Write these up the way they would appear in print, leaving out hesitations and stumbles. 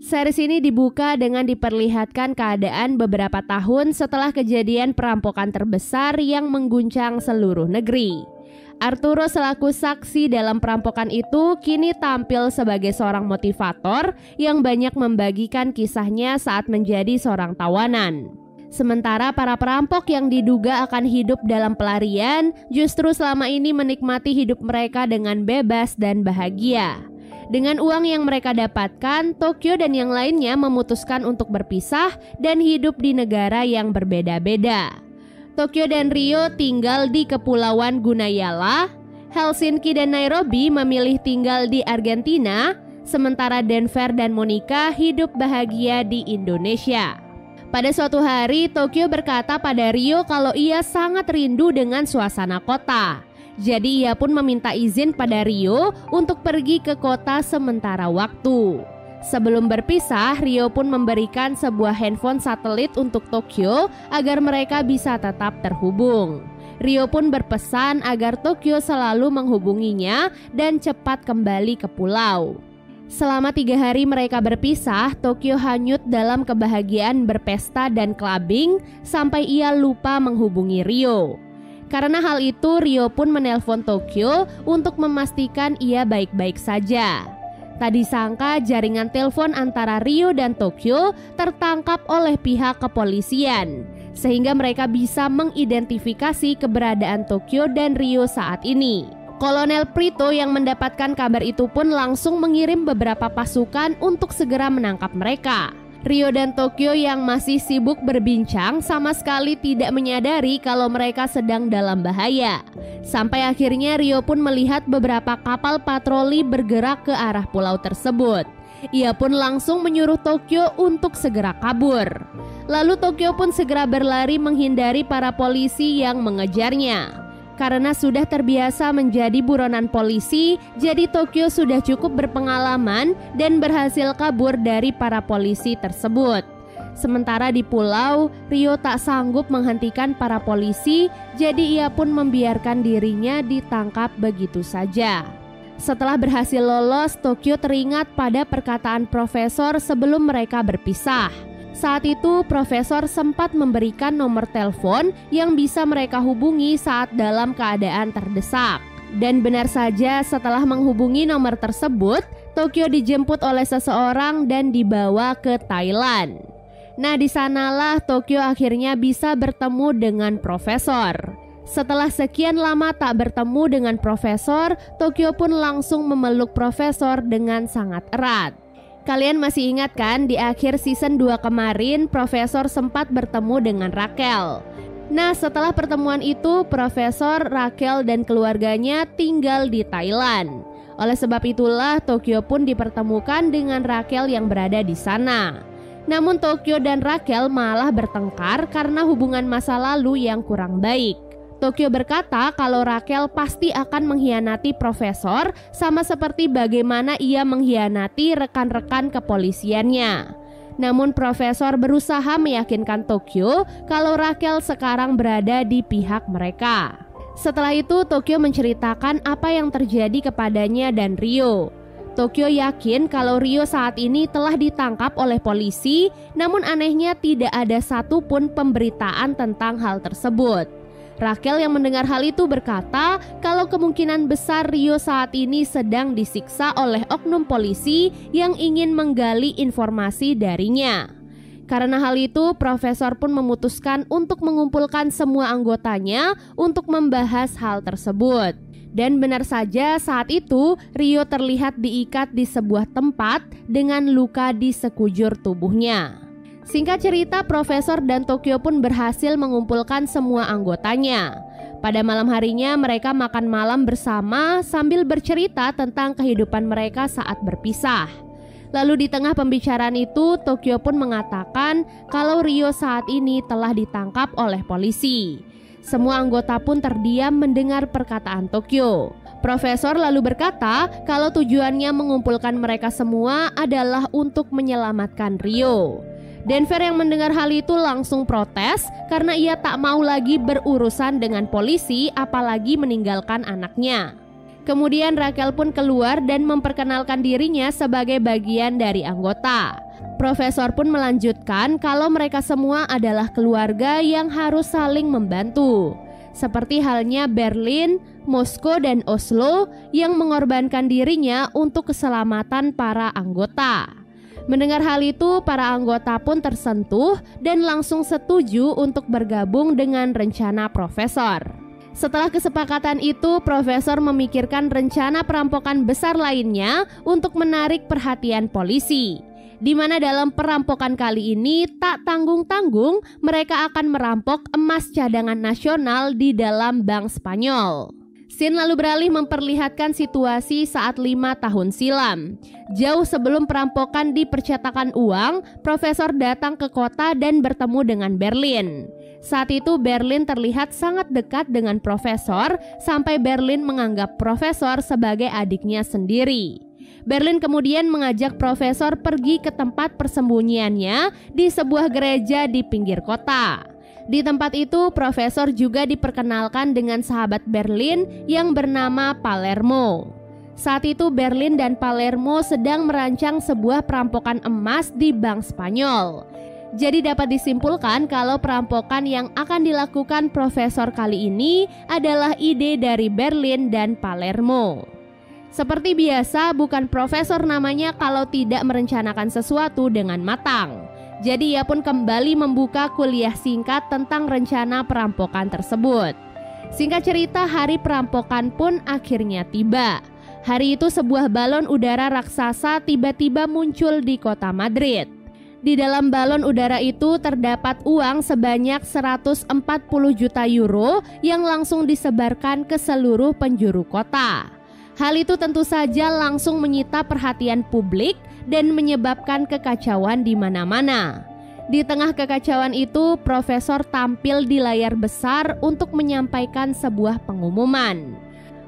Series ini dibuka dengan diperlihatkan keadaan beberapa tahun setelah kejadian perampokan terbesar yang mengguncang seluruh negeri. Arturo selaku saksi dalam perampokan itu kini tampil sebagai seorang motivator yang banyak membagikan kisahnya saat menjadi seorang tawanan. Sementara para perampok yang diduga akan hidup dalam pelarian justru selama ini menikmati hidup mereka dengan bebas dan bahagia. Dengan uang yang mereka dapatkan, Tokyo dan yang lainnya memutuskan untuk berpisah dan hidup di negara yang berbeda-beda. Tokyo dan Rio tinggal di Kepulauan Gunayala, Helsinki dan Nairobi memilih tinggal di Argentina, sementara Denver dan Monica hidup bahagia di Indonesia. Pada suatu hari, Tokyo berkata pada Rio kalau ia sangat rindu dengan suasana kota. Jadi ia pun meminta izin pada Rio untuk pergi ke kota sementara waktu. Sebelum berpisah, Rio pun memberikan sebuah handphone satelit untuk Tokyo agar mereka bisa tetap terhubung. Rio pun berpesan agar Tokyo selalu menghubunginya dan cepat kembali ke pulau. Selama 3 hari mereka berpisah, Tokyo hanyut dalam kebahagiaan berpesta dan clubbing sampai ia lupa menghubungi Rio. Karena hal itu, Rio pun menelpon Tokyo untuk memastikan ia baik-baik saja. Tak disangka jaringan telepon antara Rio dan Tokyo tertangkap oleh pihak kepolisian, sehingga mereka bisa mengidentifikasi keberadaan Tokyo dan Rio saat ini. Kolonel Prito yang mendapatkan kabar itu pun langsung mengirim beberapa pasukan untuk segera menangkap mereka. Rio dan Tokyo yang masih sibuk berbincang sama sekali tidak menyadari kalau mereka sedang dalam bahaya. Sampai akhirnya Rio pun melihat beberapa kapal patroli bergerak ke arah pulau tersebut. Ia pun langsung menyuruh Tokyo untuk segera kabur. Lalu Tokyo pun segera berlari menghindari para polisi yang mengejarnya. Karena sudah terbiasa menjadi buronan polisi, jadi Tokyo sudah cukup berpengalaman dan berhasil kabur dari para polisi tersebut. Sementara di pulau, Rio tak sanggup menghentikan para polisi, jadi ia pun membiarkan dirinya ditangkap begitu saja. Setelah berhasil lolos, Tokyo teringat pada perkataan profesor sebelum mereka berpisah. Saat itu, profesor sempat memberikan nomor telepon yang bisa mereka hubungi saat dalam keadaan terdesak. Dan benar saja, setelah menghubungi nomor tersebut, Tokyo dijemput oleh seseorang dan dibawa ke Thailand. Nah, di sanalah Tokyo akhirnya bisa bertemu dengan profesor. Setelah sekian lama tak bertemu dengan profesor, Tokyo pun langsung memeluk profesor dengan sangat erat. Kalian masih ingat kan di akhir season 2 kemarin Profesor sempat bertemu dengan Rachel. Nah, setelah pertemuan itu Profesor, Rachel dan keluarganya tinggal di Thailand. Oleh sebab itulah Tokyo pun dipertemukan dengan Rachel yang berada di sana. Namun Tokyo dan Rachel malah bertengkar karena hubungan masa lalu yang kurang baik. Tokyo berkata kalau Rachel pasti akan mengkhianati profesor sama seperti bagaimana ia mengkhianati rekan-rekan kepolisiannya. Namun profesor berusaha meyakinkan Tokyo kalau Rachel sekarang berada di pihak mereka. Setelah itu Tokyo menceritakan apa yang terjadi kepadanya dan Rio. Tokyo yakin kalau Rio saat ini telah ditangkap oleh polisi, namun anehnya tidak ada satupun pemberitaan tentang hal tersebut. Rachel yang mendengar hal itu berkata kalau kemungkinan besar Rio saat ini sedang disiksa oleh oknum polisi yang ingin menggali informasi darinya. Karena hal itu, profesor pun memutuskan untuk mengumpulkan semua anggotanya untuk membahas hal tersebut. Dan benar saja saat itu Rio terlihat diikat di sebuah tempat dengan luka di sekujur tubuhnya. Singkat cerita, Profesor dan Tokyo pun berhasil mengumpulkan semua anggotanya. Pada malam harinya mereka makan malam bersama sambil bercerita tentang kehidupan mereka saat berpisah. Lalu di tengah pembicaraan itu, Tokyo pun mengatakan kalau Rio saat ini telah ditangkap oleh polisi. Semua anggota pun terdiam mendengar perkataan Tokyo. Profesor lalu berkata kalau tujuannya mengumpulkan mereka semua adalah untuk menyelamatkan Rio. Denver yang mendengar hal itu langsung protes karena ia tak mau lagi berurusan dengan polisi apalagi meninggalkan anaknya. Kemudian Rachel pun keluar dan memperkenalkan dirinya sebagai bagian dari anggota. Profesor pun melanjutkan kalau mereka semua adalah keluarga yang harus saling membantu. Seperti halnya Berlin, Moskow, dan Oslo yang mengorbankan dirinya untuk keselamatan para anggota. Mendengar hal itu, para anggota pun tersentuh dan langsung setuju untuk bergabung dengan rencana Profesor. Setelah kesepakatan itu, Profesor memikirkan rencana perampokan besar lainnya untuk menarik perhatian polisi, di mana dalam perampokan kali ini tak tanggung-tanggung mereka akan merampok emas cadangan nasional di dalam Bank Spanyol. Scene lalu beralih memperlihatkan situasi saat 5 tahun silam. Jauh sebelum perampokan di percetakan uang, Profesor datang ke kota dan bertemu dengan Berlin. Saat itu Berlin terlihat sangat dekat dengan Profesor sampai Berlin menganggap Profesor sebagai adiknya sendiri. Berlin kemudian mengajak Profesor pergi ke tempat persembunyiannya di sebuah gereja di pinggir kota. Di tempat itu, Profesor juga diperkenalkan dengan sahabat Berlin yang bernama Palermo. Saat itu Berlin dan Palermo sedang merancang sebuah perampokan emas di Bank Spanyol. Jadi dapat disimpulkan kalau perampokan yang akan dilakukan Profesor kali ini adalah ide dari Berlin dan Palermo. Seperti biasa, bukan Profesor namanya kalau tidak merencanakan sesuatu dengan matang. Jadi ia pun kembali membuka kuliah singkat tentang rencana perampokan tersebut. Singkat cerita, hari perampokan pun akhirnya tiba. Hari itu sebuah balon udara raksasa tiba-tiba muncul di kota Madrid. Di dalam balon udara itu terdapat uang sebanyak 140 juta euro yang langsung disebarkan ke seluruh penjuru kota. Hal itu tentu saja langsung menyita perhatian publik dan menyebabkan kekacauan di mana-mana. Di tengah kekacauan itu, Profesor tampil di layar besar untuk menyampaikan sebuah pengumuman.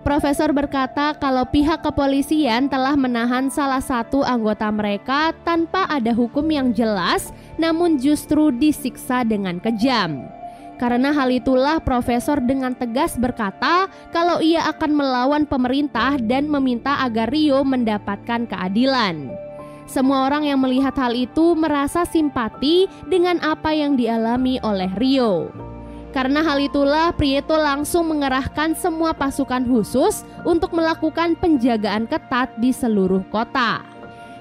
Profesor berkata kalau pihak kepolisian telah menahan salah satu anggota mereka tanpa ada hukum yang jelas, namun justru disiksa dengan kejam. Karena hal itulah Profesor dengan tegas berkata kalau ia akan melawan pemerintah dan meminta agar Rio mendapatkan keadilan. Semua orang yang melihat hal itu merasa simpati dengan apa yang dialami oleh Rio. Karena hal itulah Prieto langsung mengerahkan semua pasukan khusus untuk melakukan penjagaan ketat di seluruh kota.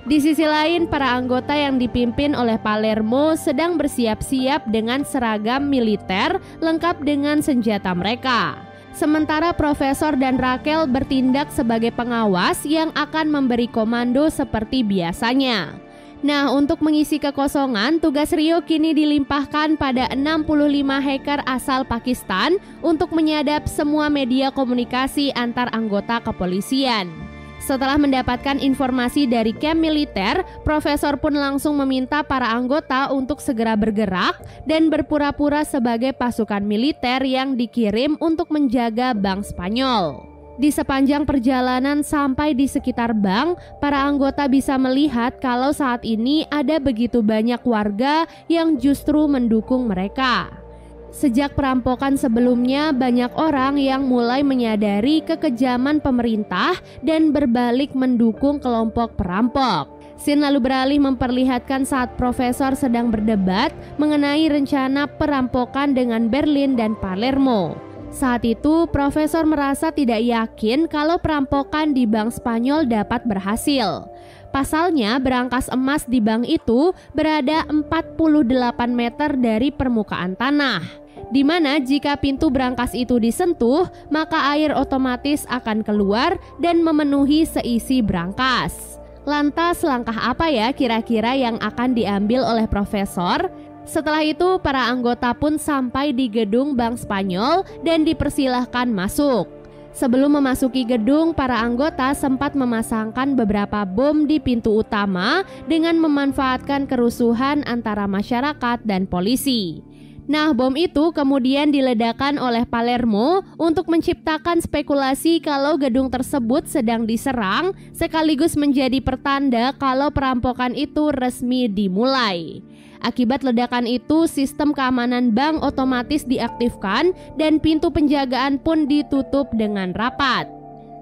Di sisi lain, para anggota yang dipimpin oleh Palermo sedang bersiap-siap dengan seragam militer lengkap dengan senjata mereka. Sementara Profesor dan Raquel bertindak sebagai pengawas yang akan memberi komando seperti biasanya. Nah, untuk mengisi kekosongan, tugas Rio kini dilimpahkan pada 65 hacker asal Pakistan untuk menyadap semua media komunikasi antar anggota kepolisian. Setelah mendapatkan informasi dari camp militer, Profesor pun langsung meminta para anggota untuk segera bergerak dan berpura-pura sebagai pasukan militer yang dikirim untuk menjaga Bank Spanyol. Di sepanjang perjalanan sampai di sekitar bank, para anggota bisa melihat kalau saat ini ada begitu banyak warga yang justru mendukung mereka. Sejak perampokan sebelumnya, banyak orang yang mulai menyadari kekejaman pemerintah dan berbalik mendukung kelompok perampok. Scene lalu beralih memperlihatkan saat Profesor sedang berdebat mengenai rencana perampokan dengan Berlin dan Palermo. Saat itu, Profesor merasa tidak yakin kalau perampokan di Bank Spanyol dapat berhasil. Pasalnya, berangkas emas di bank itu berada 48 meter dari permukaan tanah, di mana jika pintu berangkas itu disentuh, maka air otomatis akan keluar dan memenuhi seisi berangkas. Lantas, langkah apa ya kira-kira yang akan diambil oleh Profesor? Setelah itu, para anggota pun sampai di gedung Bank Spanyol dan dipersilahkan masuk. Sebelum memasuki gedung, para anggota sempat memasangkan beberapa bom di pintu utama dengan memanfaatkan kerusuhan antara masyarakat dan polisi. Nah, bom itu kemudian diledakkan oleh Palermo untuk menciptakan spekulasi kalau gedung tersebut sedang diserang, sekaligus menjadi pertanda kalau perampokan itu resmi dimulai. Akibat ledakan itu, sistem keamanan bank otomatis diaktifkan dan pintu penjagaan pun ditutup dengan rapat.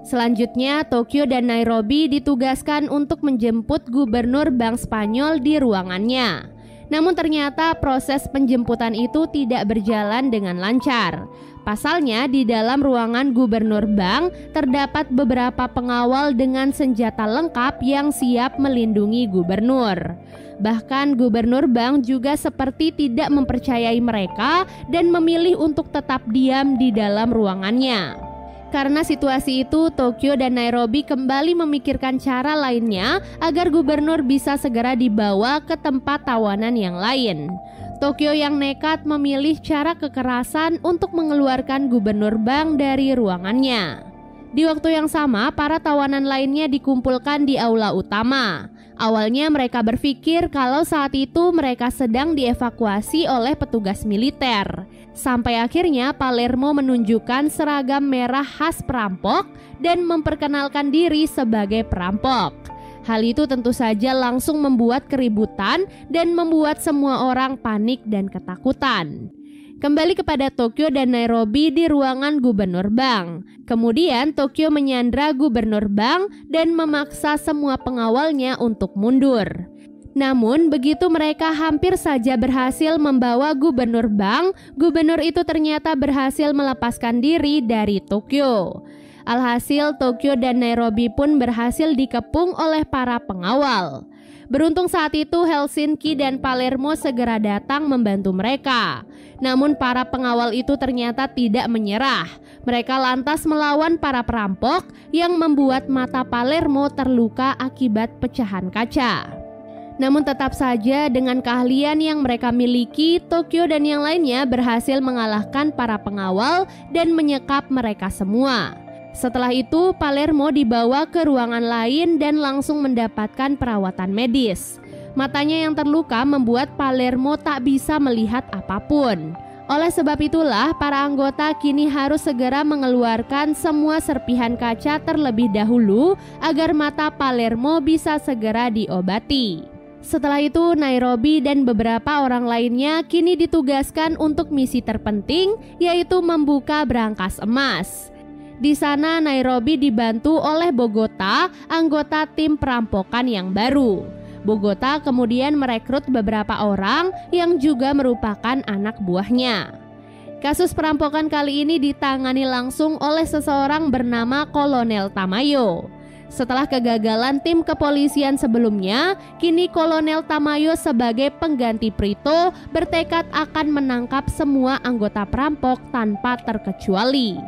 Selanjutnya, Tokyo dan Nairobi ditugaskan untuk menjemput gubernur Bank Spanyol di ruangannya. Namun ternyata proses penjemputan itu tidak berjalan dengan lancar. Pasalnya di dalam ruangan gubernur bank terdapat beberapa pengawal dengan senjata lengkap yang siap melindungi gubernur. Bahkan gubernur bank juga seperti tidak mempercayai mereka dan memilih untuk tetap diam di dalam ruangannya. Karena situasi itu, Tokyo dan Nairobi kembali memikirkan cara lainnya agar gubernur bisa segera dibawa ke tempat tawanan yang lain. Tokyo yang nekat memilih cara kekerasan untuk mengeluarkan gubernur bank dari ruangannya. Di waktu yang sama, para tawanan lainnya dikumpulkan di aula utama. Awalnya mereka berpikir kalau saat itu mereka sedang dievakuasi oleh petugas militer. Sampai akhirnya Palermo menunjukkan seragam merah khas perampok dan memperkenalkan diri sebagai perampok. Hal itu tentu saja langsung membuat keributan dan membuat semua orang panik dan ketakutan. Kembali kepada Tokyo dan Nairobi di ruangan gubernur bank. Kemudian Tokyo menyandra gubernur bank dan memaksa semua pengawalnya untuk mundur. Namun begitu mereka hampir saja berhasil membawa gubernur bank, gubernur itu ternyata berhasil melepaskan diri dari Tokyo. Alhasil Tokyo dan Nairobi pun berhasil dikepung oleh para pengawal. Beruntung saat itu Helsinki dan Palermo segera datang membantu mereka. Namun para pengawal itu ternyata tidak menyerah. Mereka lantas melawan para perampok yang membuat mata Palermo terluka akibat pecahan kaca. Namun tetap saja dengan keahlian yang mereka miliki, Tokyo dan yang lainnya berhasil mengalahkan para pengawal dan menyekap mereka semua. Setelah itu, Palermo dibawa ke ruangan lain dan langsung mendapatkan perawatan medis. Matanya yang terluka membuat Palermo tak bisa melihat apapun. Oleh sebab itulah, para anggota kini harus segera mengeluarkan semua serpihan kaca terlebih dahulu agar mata Palermo bisa segera diobati. Setelah itu, Nairobi dan beberapa orang lainnya kini ditugaskan untuk misi terpenting, yaitu membuka brankas emas. Di sana Nairobi dibantu oleh Bogota, anggota tim perampokan yang baru. Bogota kemudian merekrut beberapa orang yang juga merupakan anak buahnya. Kasus perampokan kali ini ditangani langsung oleh seseorang bernama Kolonel Tamayo. Setelah kegagalan tim kepolisian sebelumnya, kini Kolonel Tamayo sebagai pengganti Prito bertekad akan menangkap semua anggota perampok tanpa terkecuali.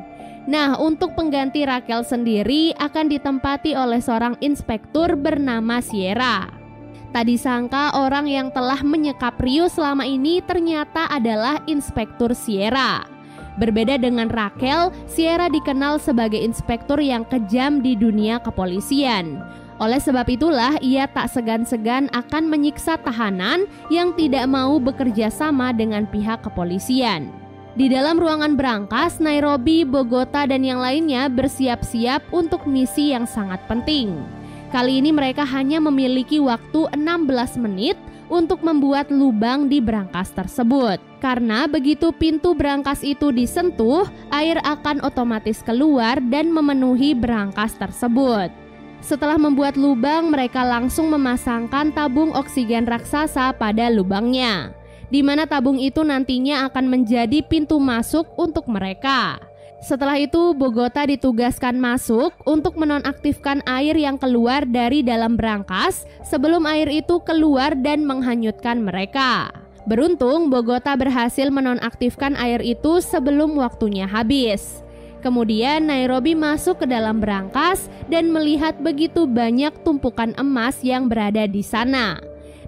Nah, untuk pengganti Raquel sendiri akan ditempati oleh seorang inspektur bernama Sierra. Tak disangka orang yang telah menyekap Rio selama ini ternyata adalah Inspektur Sierra. Berbeda dengan Raquel, Sierra dikenal sebagai inspektur yang kejam di dunia kepolisian. Oleh sebab itulah ia tak segan-segan akan menyiksa tahanan yang tidak mau bekerja sama dengan pihak kepolisian. Di dalam ruangan brankas, Nairobi, Bogota, dan yang lainnya bersiap-siap untuk misi yang sangat penting. Kali ini mereka hanya memiliki waktu 16 menit untuk membuat lubang di brankas tersebut. Karena begitu pintu brankas itu disentuh, air akan otomatis keluar dan memenuhi brankas tersebut. Setelah membuat lubang, mereka langsung memasangkan tabung oksigen raksasa pada lubangnya, di mana tabung itu nantinya akan menjadi pintu masuk untuk mereka. Setelah itu, Bogota ditugaskan masuk untuk menonaktifkan air yang keluar dari dalam brankas sebelum air itu keluar dan menghanyutkan mereka. Beruntung, Bogota berhasil menonaktifkan air itu sebelum waktunya habis. Kemudian Nairobi masuk ke dalam brankas dan melihat begitu banyak tumpukan emas yang berada di sana.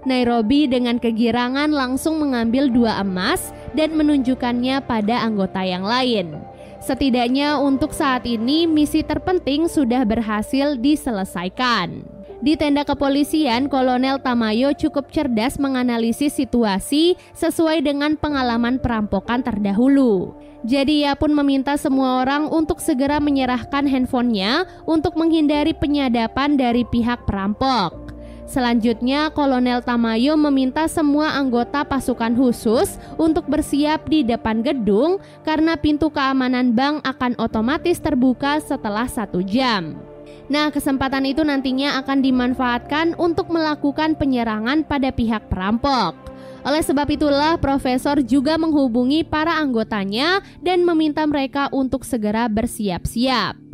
Nairobi dengan kegirangan langsung mengambil 2 emas dan menunjukkannya pada anggota yang lain. Setidaknya untuk saat ini misi terpenting sudah berhasil diselesaikan. Di tenda kepolisian, Kolonel Tamayo cukup cerdas menganalisis situasi sesuai dengan pengalaman perampokan terdahulu. Jadi ia pun meminta semua orang untuk segera menyerahkan handphonenya untuk menghindari penyadapan dari pihak perampok. Selanjutnya, Kolonel Tamayo meminta semua anggota pasukan khusus untuk bersiap di depan gedung karena pintu keamanan bank akan otomatis terbuka setelah 1 jam. Nah, kesempatan itu nantinya akan dimanfaatkan untuk melakukan penyerangan pada pihak perampok. Oleh sebab itulah, Profesor juga menghubungi para anggotanya dan meminta mereka untuk segera bersiap-siap.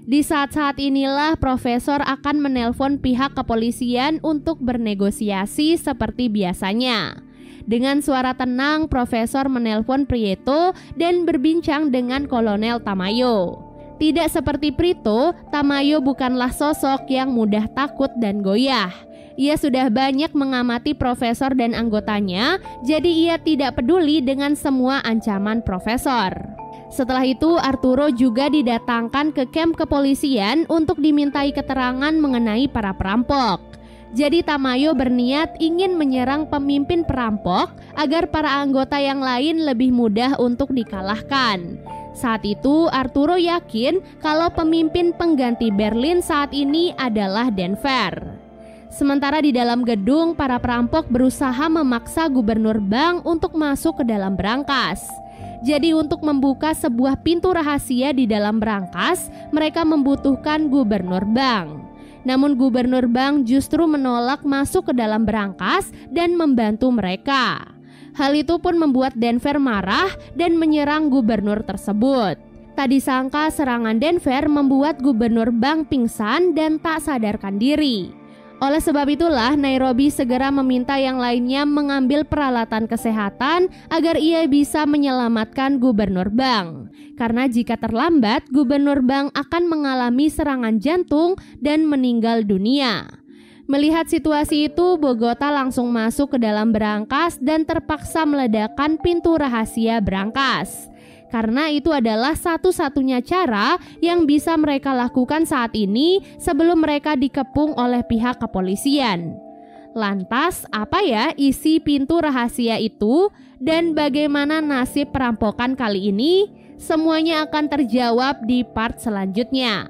Di saat-saat inilah Profesor akan menelpon pihak kepolisian untuk bernegosiasi seperti biasanya. Dengan suara tenang, Profesor menelpon Prieto dan berbincang dengan Kolonel Tamayo. Tidak seperti Prieto, Tamayo bukanlah sosok yang mudah takut dan goyah. Ia sudah banyak mengamati Profesor dan anggotanya, jadi ia tidak peduli dengan semua ancaman Profesor. Setelah itu, Arturo juga didatangkan ke kamp kepolisian untuk dimintai keterangan mengenai para perampok. Jadi Tamayo berniat ingin menyerang pemimpin perampok agar para anggota yang lain lebih mudah untuk dikalahkan. Saat itu, Arturo yakin kalau pemimpin pengganti Berlin saat ini adalah Denver. Sementara di dalam gedung, para perampok berusaha memaksa Gubernur Bank untuk masuk ke dalam berangkas. Jadi untuk membuka sebuah pintu rahasia di dalam berangkas, mereka membutuhkan Gubernur Bank. Namun Gubernur Bank justru menolak masuk ke dalam berangkas dan membantu mereka. Hal itu pun membuat Denver marah dan menyerang gubernur tersebut. Tak disangka serangan Denver membuat Gubernur Bank pingsan dan tak sadarkan diri. Oleh sebab itulah Nairobi segera meminta yang lainnya mengambil peralatan kesehatan agar ia bisa menyelamatkan Gubernur Bank. Karena jika terlambat, Gubernur Bank akan mengalami serangan jantung dan meninggal dunia. Melihat situasi itu, Bogota langsung masuk ke dalam berangkas dan terpaksa meledakkan pintu rahasia berangkas. Karena itu adalah satu-satunya cara yang bisa mereka lakukan saat ini sebelum mereka dikepung oleh pihak kepolisian. Lantas, apa ya isi pintu rahasia itu dan bagaimana nasib perampokan kali ini? Semuanya akan terjawab di part selanjutnya.